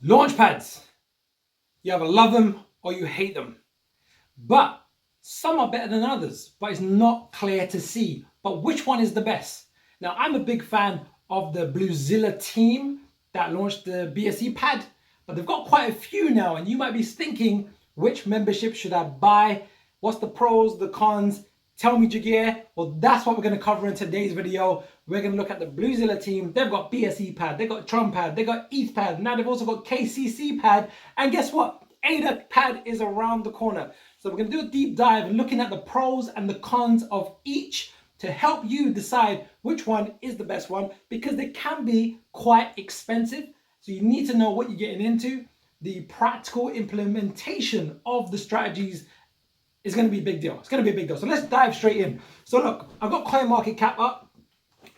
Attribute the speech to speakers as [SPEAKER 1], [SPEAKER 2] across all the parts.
[SPEAKER 1] Launchpads. You either love them or you hate them. But some are better than others, but it's not clear to see. But which one is the best? Now, I'm a big fan of the Bluezilla team that launched the BSCPad, but they've got quite a few now, and you might be thinking, which membership should I buy? What's the pros, the cons? Tell me, Jagir. Well, that's what we're going to cover in today's video. We're going to look at the Bluezilla team. They've got BSCPad, they've got TronPad, they've got EthPad. Now they've also got KCCPad. And guess what? EthPad is around the corner. So we're going to do a deep dive looking at the pros and the cons of each to help you decide which one is the best one, because they can be quite expensive. So you need to know what you're getting into. The practical implementation of the strategies is going to be a big deal. It's going to be a big deal. So let's dive straight in. So look, I've got CoinMarketCap up.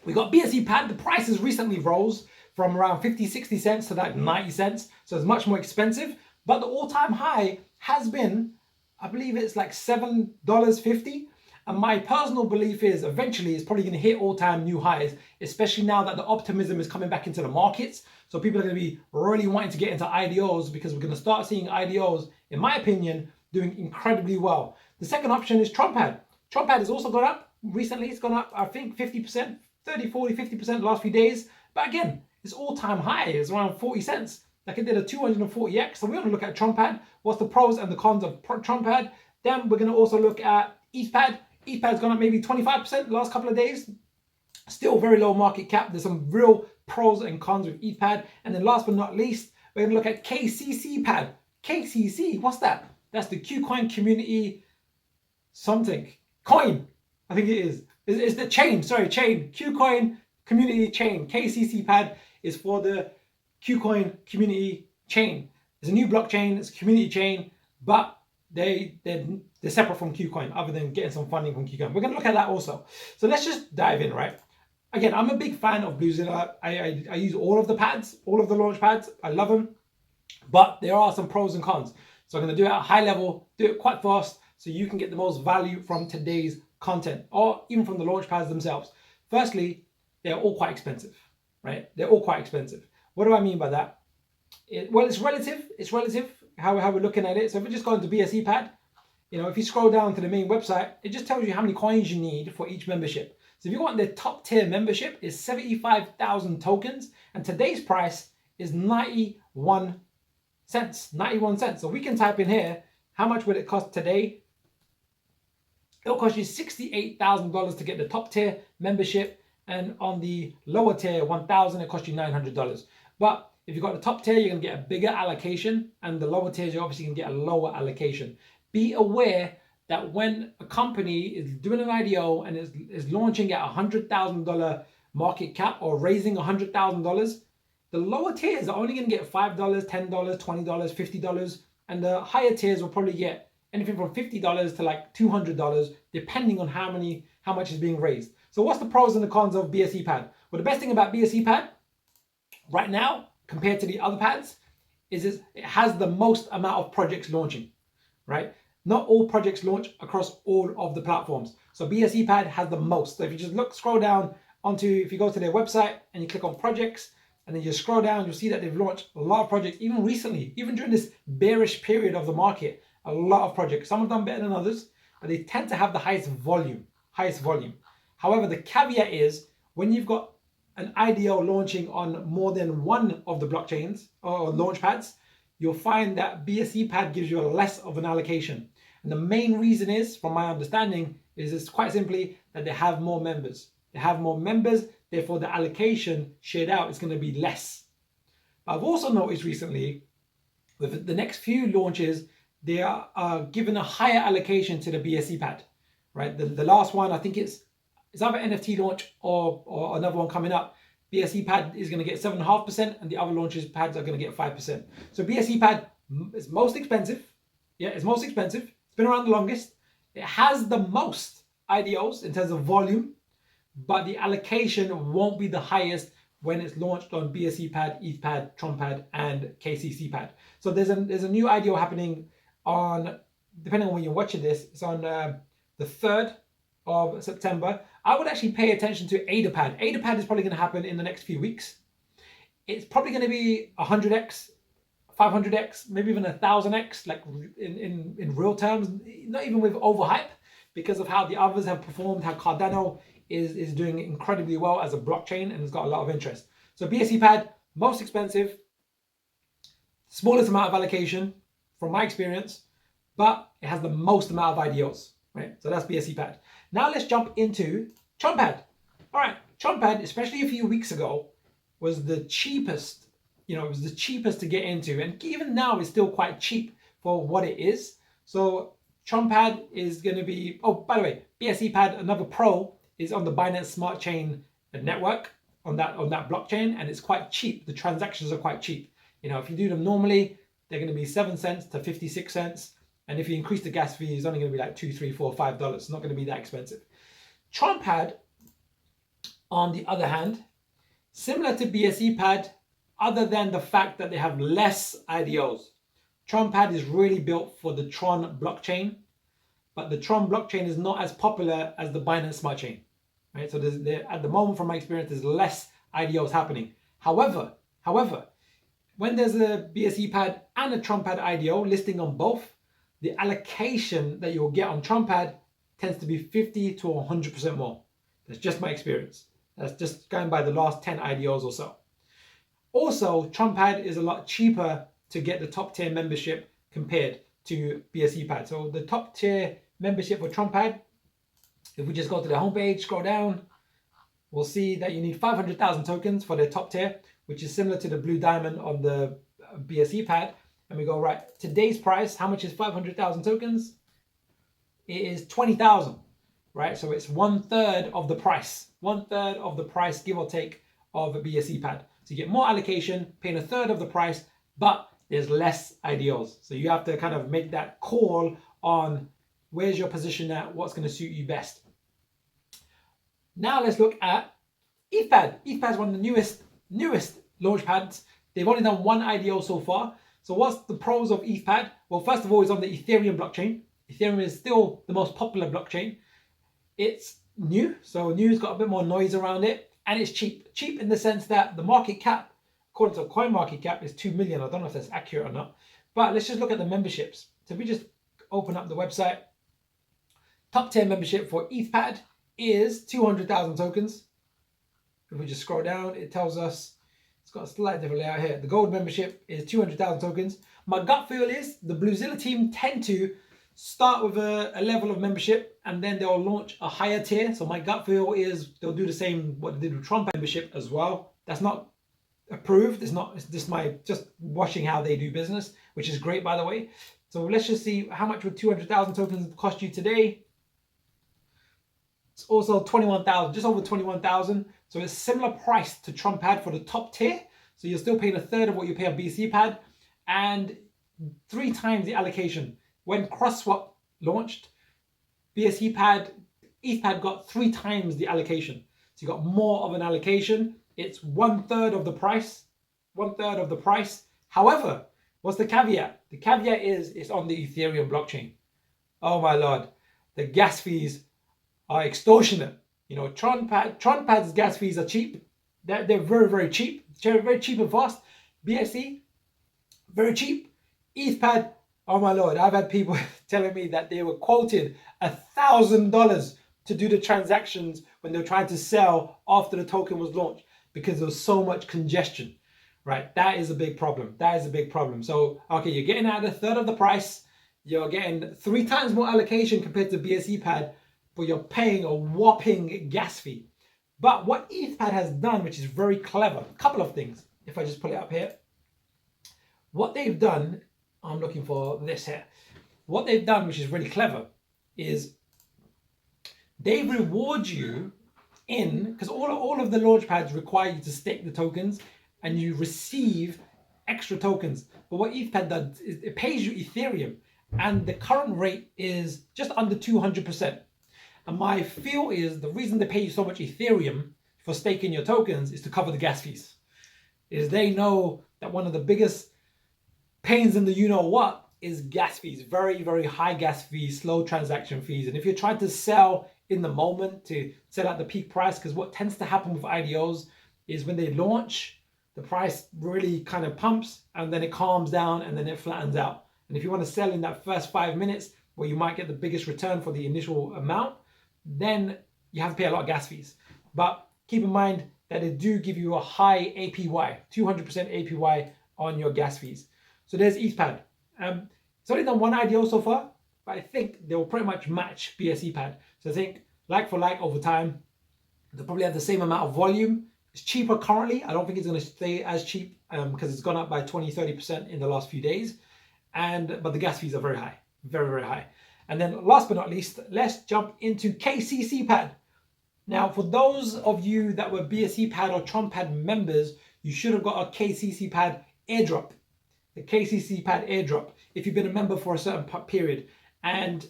[SPEAKER 1] We got BSCPad. The price has recently rose from around 50, 60 cents to like 90 cents. So it's much more expensive. But the all-time high has been, I believe it's like $7.50. And my personal belief is eventually it's probably going to hit all-time new highs, especially now that the optimism is coming back into the markets. So people are going to be really wanting to get into IDOs, because we're going to start seeing IDOs, in my opinion, doing incredibly well. The second option is TronPad. TronPad has also gone up recently. It's gone up, I think, 50%, 30, 40, 50% the last few days. But again, it's all-time high. It's around 40 cents. Like it did a 240x. So we're going to look at TronPad. What's the pros and the cons of TronPad? Then we're going to also look at EthPad. EthPad's gone up maybe 25% the last couple of days. Still very low market cap. There's some real pros and cons with EthPad. And then last but not least, we're going to look at KCCPad. KCC, what's that? That's the KuCoin community something. Coin, I think it is. It's the chain, sorry, chain. KuCoin community chain. KCCPad is for the KuCoin community chain. It's a new blockchain, it's a community chain, but they're separate from KuCoin, other than getting some funding from KuCoin. We're going to look at that also. So let's just dive in, right? Again, I'm a big fan of Bluezilla. I use all of the pads, all of the launch pads. I love them, but there are some pros and cons. So I'm going to do it at a high level, do it quite fast, so you can get the most value from today's content, or even from the launch pads themselves. Firstly, they're all quite expensive, right? They're all quite expensive. What do I mean by that? Well, it's relative. It's relative how we're looking at it. So if we just go into BSCPad, if you scroll down to the main website, it just tells you how many coins you need for each membership. So if you want the top tier membership, is 75,000 tokens, and today's price is 91 cents. 91 cents. So we can type in here, how much would it cost today? It'll cost you $68,000 to get the top tier membership, and on the lower tier 1,000, it costs you $900. But if you've got the top tier, you're going to get a bigger allocation, and the lower tiers, you're obviously going to get a lower allocation. Be aware that when a company is doing an IDO and is launching at $100,000 market cap, or raising $100,000, the lower tiers are only going to get $5, $10, $20, $50, and the higher tiers will probably get anything from $50 to like $200, depending on how much is being raised. So what's the pros and the cons of BSCPad? Well, the best thing about BSCPad right now, compared to the other pads, is it has the most amount of projects launching, right? Not all projects launch across all of the platforms. So BSCPad has the most. So if you just scroll down if you go to their website and you click on projects, and then you scroll down, you'll see that they've launched a lot of projects, even recently, even during this bearish period of the market, a lot of projects. Some have done better than others, but they tend to have the highest volume. However, the caveat is, when you've got an IDO launching on more than one of the blockchains or launch pads, you'll find that BSCPad gives you less of an allocation. And the main reason is, from my understanding, is it's quite simply that they have more members. They have more members, therefore the allocation shared out is going to be less. I've also noticed recently, with the next few launches, they are given a higher allocation to the BSCPad, right? The last one, I think it's either NFT launch or another one coming up. BSCPad is going to get 7.5%, and the other launches pads are going to get 5%. So BSCPad is most expensive. Yeah, it's most expensive. It's been around the longest. It has the most IDOs in terms of volume, but the allocation won't be the highest when it's launched on BSCPad, EthPad, TronPad, and KCCPad. So there's a new IDO happening on, depending on when you're watching this, it's on the 3rd of September. I would actually pay attention to EthPad. EthPad is probably going to happen in the next few weeks. It's probably going to be 100x 500x, maybe even 1000x, like in real terms, not even with overhype, because of how the others have performed, how Cardano is doing incredibly well as a blockchain and has got a lot of interest. So BSCPad, most expensive, smallest amount of allocation from my experience, but it has the most amount of IDOs, right? So that's BSCPad. Now let's jump into TronPad. All right, TronPad, especially a few weeks ago, was the cheapest. You know, it was the cheapest to get into, and even now it's still quite cheap for what it is. So TronPad is going to be, oh, by the way, BSCPad, another pro, is on the Binance Smart Chain network on that blockchain, and it's quite cheap. The transactions are quite cheap. You know, if you do them normally, they're going to be 7 cents to 56 cents. And if you increase the gas fee, it's only going to be like $2, $3, $4, $5. It's not going to be that expensive. TronPad, on the other hand, similar to BSCPad, other than the fact that they have less IDOs. TronPad is really built for the Tron blockchain, but the Tron blockchain is not as popular as the Binance Smart Chain, right? So at the moment, from my experience, there's less IDOs happening. However, when there's a BSCPad and a TronPad IDO listing on both, the allocation that you'll get on TronPad tends to be 50 to 100% more. That's just my experience. That's just going by the last 10 IDOs or so. Also, TronPad is a lot cheaper to get the top tier membership compared to BSCPad. So the top tier membership for TronPad, if we just go to the homepage, scroll down, we'll see that you need 500,000 tokens for their top tier, which is similar to the blue diamond on the BSCPad. And we go, right, today's price, how much is 500,000 tokens? It is 20,000, right? So it's 1/3 of the price, 1/3 of the price, give or take, of a BSCPad. So you get more allocation, paying 1/3 of the price, but there's less IDOs. So you have to kind of make that call on where's your position at, what's going to suit you best. Now let's look at EthPad. EthPad is one of the newest launchpads. They've only done one IDO so far. So what's the pros of EthPad? Well, first of all, it's on the Ethereum blockchain. Ethereum is still the most popular blockchain. It's new, so new's got a bit more noise around it, and it's cheap. Cheap in the sense that the market cap, according to CoinMarketCap, is 2 million. I don't know if that's accurate or not. But let's just look at the memberships. So if we just open up the website, top tier membership for EthPad is 200,000 tokens. If we just scroll down, it tells us, it's got a slight different layout here. The gold membership is 200,000 tokens. My gut feel is the Bluezilla team tend to start with a level of membership and then they'll launch a higher tier. So my gut feel is they'll do the same what they did with TronPad membership as well. That's not approved. It's just watching how they do business, which is great, by the way. So let's just see how much would 200,000 tokens cost you today. It's also 21,000, just over 21,000. So it's similar price to TronPad for the top tier. So you're still paying 1/3 of what you pay on BSCPad and 3 times the allocation. When CrossSwap launched, BSCPad, EthPad got 3 times the allocation. So you got more of an allocation. It's 1/3 of the price, 1/3 of the price. However, what's the caveat? The caveat is it's on the Ethereum blockchain. Oh my Lord, the gas fees are extortionate. You know, TronPad's gas fees are cheap. They're very, very cheap. They're very cheap and fast. BSC, very cheap. EthPad, oh my Lord, I've had people telling me that they were quoted $1,000 to do the transactions when they were trying to sell after the token was launched because there was so much congestion, right? That is a big problem. That is a big problem. So, okay, you're getting at 1/3 of the price. You're getting 3 times more allocation compared to BSCPad, but you're paying a whopping gas fee. But what EthPad has done, which is very clever, a couple of things, if I just pull it up here. What they've done, I'm looking for this here. What they've done, which is really clever, is they reward you because all of the launchpads require you to stake the tokens and you receive extra tokens. But what EthPad does is it pays you Ethereum, and the current rate is just under 200%. And my feel is the reason they pay you so much Ethereum for staking your tokens is to cover the gas fees. Is they know that one of the biggest pains in the you-know-what is gas fees. Very, very high gas fees, slow transaction fees. And if you're trying to sell in the moment to sell at the peak price, because what tends to happen with IDOs is when they launch, the price really kind of pumps and then it calms down and then it flattens out. And if you want to sell in that first 5 minutes where you might get the biggest return for the initial amount, then you have to pay a lot of gas fees. But keep in mind that they do give you a high APY, 200% APY on your gas fees. So there's EthPad. It's only done one IDO so far, but I think they will pretty much match BSCPad. So I think like for like over time, they'll probably have the same amount of volume. It's cheaper currently. I don't think it's going to stay as cheap because it's gone up by 20-30% in the last few days. But the gas fees are very high, very, very high. And then last but not least, let's jump into KCCPad. Now, for those of you that were BSCPad or TronPad members, you should have got a KCCPad airdrop. The KCCPad airdrop, if you've been a member for a certain period. And,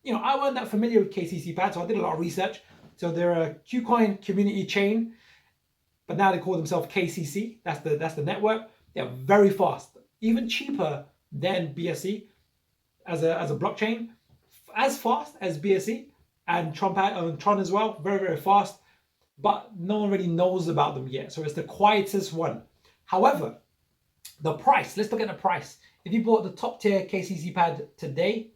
[SPEAKER 1] you know, I wasn't that familiar with KCCPad, so I did a lot of research. So they're a KuCoin community chain, but now they call themselves KCC. That's the network. They're very fast, even cheaper than BSC as a blockchain, as fast as BSC and TronPad and Tron as well. Very, very fast, but no one really knows about them yet. So it's the quietest one. However, the price, let's look at the price. If you bought the top tier KCCPad today,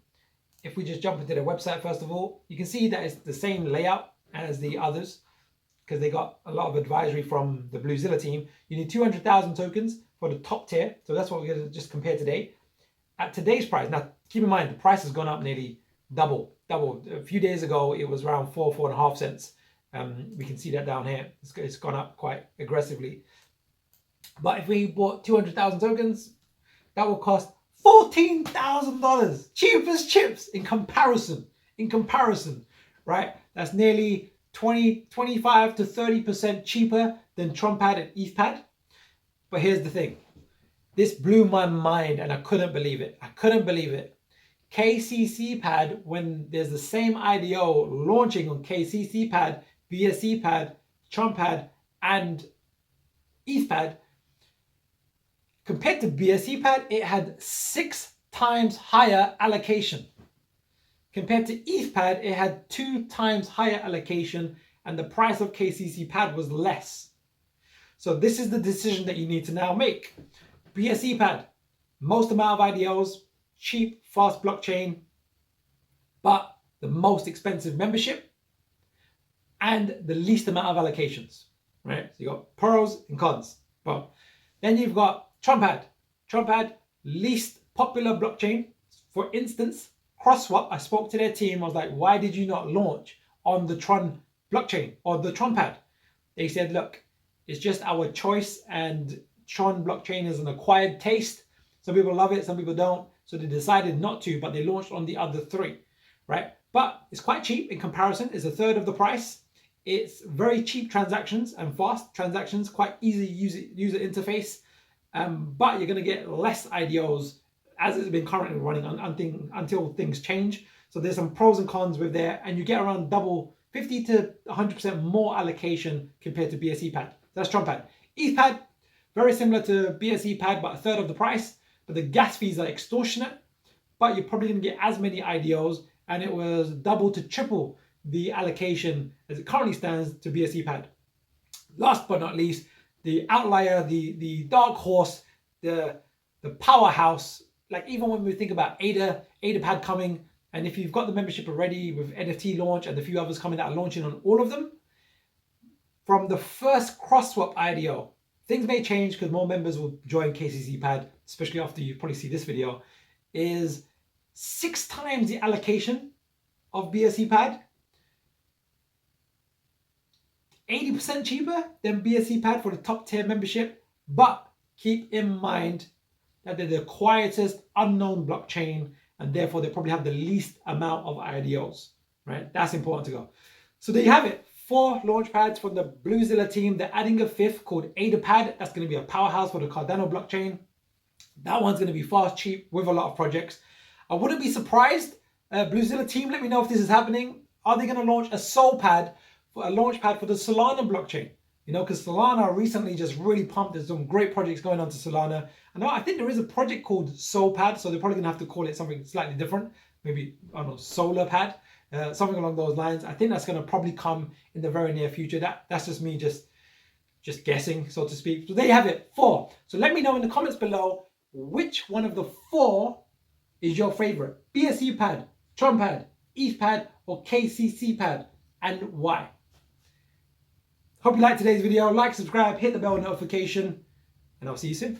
[SPEAKER 1] if we just jump into their website first of all, you can see that it's the same layout as the others because they got a lot of advisory from the Bluezilla team. You need 200,000 tokens for the top tier. So that's what we're going to just compare today. At today's price, now keep in mind the price has gone up nearly double. A few days ago, it was around 4.5 cents. We can see that down here. It's gone up quite aggressively. But if we bought 200,000 tokens, that will cost $14,000. Cheapest chips in comparison, right? That's nearly 25 to 30% cheaper than TronPad and EthPad. But here's the thing. This blew my mind and I couldn't believe it. KCCPad, when there's the same IDO launching on KCCPad, BSCPad, TronPad, and EthPad, compared to BSCPad, it had 6 times higher allocation. Compared to EthPad, it had 2 times higher allocation and the price of KCCPad was less. So this is the decision that you need to now make. BSCPad, most amount of IDOs, cheap, fast blockchain, but the most expensive membership and the least amount of allocations, right? So you got pros and cons. But then you've got TronPad, least popular blockchain. For instance, CrossSwap, I spoke to their team. I was like, why did you not launch on the Tron blockchain or the TronPad? They said, look, it's just our choice and Tron blockchain is an acquired taste. Some people love it, some people don't. So they decided not to, but they launched on the other 3, right? But it's quite cheap in comparison. It's a third of the price. It's very cheap transactions and fast transactions, quite easy user interface. But you're going to get less IDOs as it's been currently running until things change. So there's some pros and cons with there, and you get around double 50 to 100% more allocation compared to BSCPad. That's TronPad. EthPad, very similar to BSCPad, but a third of the price. But the gas fees are extortionate, but you're probably going to get as many IDOs, and it was double to triple the allocation as it currently stands to BSCPad. Last but not least, the outlier, the dark horse, the powerhouse, like even when we think about AdaPad coming, and if you've got the membership already with NFT launch and a few others coming that are launching on all of them, from the first CrossSwap IDO, things may change because more members will join KCCPad, especially after you probably see this video, is 6 times the allocation of BSCPad, 80% cheaper than BSCPad for the top tier membership, but keep in mind that they're the quietest unknown blockchain and therefore they probably have the least amount of IDOs, right? That's important to go. So there you have it. 4 launchpads from the Bluezilla team. They're adding a 5th called EthPad. That's going to be a powerhouse for the Cardano blockchain. That one's going to be fast, cheap, with a lot of projects. I wouldn't be surprised. Bluezilla team, let me know if this is happening. Are they going to launch a launchpad for the Solana blockchain? You know, because Solana recently just really pumped. There's some great projects going on to Solana. I think there is a project called SolPad, so they're probably going to have to call it something slightly different. Maybe, I don't know, SolarPad. Something along those lines. I think that's going to probably come in the very near future. That's just me just just guessing, so to speak. So there you have it, 4. So let me know in the comments below which one of the 4 is your favorite. BSCPad, TronPad, EthPad, or KCCPad, and why. Hope you liked today's video. Like, subscribe, hit the bell notification, and I'll see you soon.